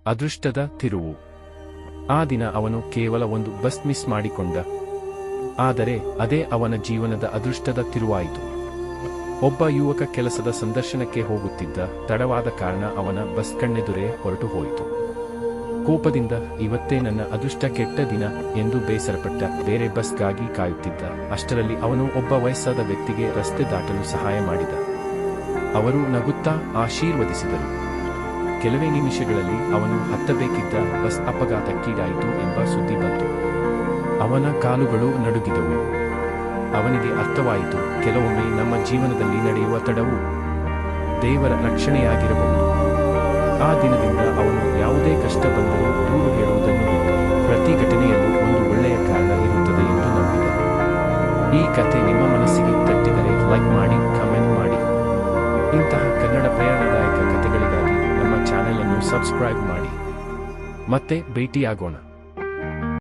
ಅದೃಷ್ಟದ ತಿರುವು. ಆ ದಿನ ಅವನು ಕೇವಲ ಒಂದು ಬಸ್ ಮಿಸ್ ಮಾಡಿಕೊಂಡ. ಆದರೆ ಅದೇ ಅವನ ಜೀವನದ ಅದೃಷ್ಟದ ತಿರುವಾಯಿತು. ಒಬ್ಬ ಯುವಕ ಕೆಲಸದ ಸಂದರ್ಶನಕ್ಕೆ ಹೋಗುತ್ತಿದ್ದ. ತಡವಾದ ಕಾರಣ ಅವನ ಬಸ್ ಕಣ್ಣೆದುರೇ ಹೊರಟು ಹೋಯಿತು. ಕೋಪದಿಂದ ಇವತ್ತೇ ನನ್ನ ಅದೃಷ್ಟ ಕೆಟ್ಟ ದಿನ ಎಂದು ಬೇಸರಪಟ್ಟ. ಬೇರೆ ಬಸ್ಗಾಗಿ ಕಾಯುತ್ತಿದ್ದ. ಅಷ್ಟರಲ್ಲಿ ಅವನು ಒಬ್ಬ ವಯಸ್ಸಾದ ವ್ಯಕ್ತಿಗೆ ರಸ್ತೆ ದಾಟಲು ಸಹಾಯ ಮಾಡಿದ. ಅವರು ನಗುತ್ತಾ ಆಶೀರ್ವದಿಸಿದರು. ಕೆಲವೇ ನಿಮಿಷಗಳಲ್ಲಿ ಅವನು ಹತ್ತಬೇಕಿದ್ದ ಬಸ್ ಅಪಘಾತಕ್ಕೀಡಾಯಿತು ಎಂಬ ಸುದ್ದಿ ಬಂತು. ಅವನ ಕಾಲುಗಳು ನಡುಗಿದವು. ಅವನಿಗೆ ಅರ್ಥವಾಯಿತು, ಕೆಲವೊಮ್ಮೆ ನಮ್ಮ ಜೀವನದಲ್ಲಿ ನಡೆಯುವ ತಡವು ದೇವರ ರಕ್ಷಣೆಯಾಗಿರಬಹುದು. ಆ ದಿನದಿಂದ ಅವನು ಯಾವುದೇ ಕಷ್ಟ ಬಂದರೂ ದೂರು ಹೇಳುವುದನ್ನು ಬಿಟ್ಟು ಪ್ರತಿ ಘಟನೆಯಲ್ಲೂ ಒಂದು ಒಳ್ಳೆಯ ಕಾರಣ ಇರುತ್ತದೆ ಎಂದು ನಂಬಿದ. ಈ ಕಥೆ ನಿಮ್ಮ ಮನಸ್ಸಿಗೆ ತಟ್ಟಿದರೆ ಲೈಕ್ ಮಾಡಿ, ಕಮೆಂಟ್ ಮಾಡಿ. ಇಂತಹ ಕನ್ನಡ ಪ್ರೇರಣಾದಾಯಕ ಕಥೆಗಳಿಗಾಗಿ ನಮ್ಮ ಚಾನೆಲ್ ಅನ್ನು ಸಬ್ಸ್ಕ್ರೈಬ್ ಮಾಡಿ. ಮತ್ತೆ ಭೇಟಿಯಾಗೋಣ.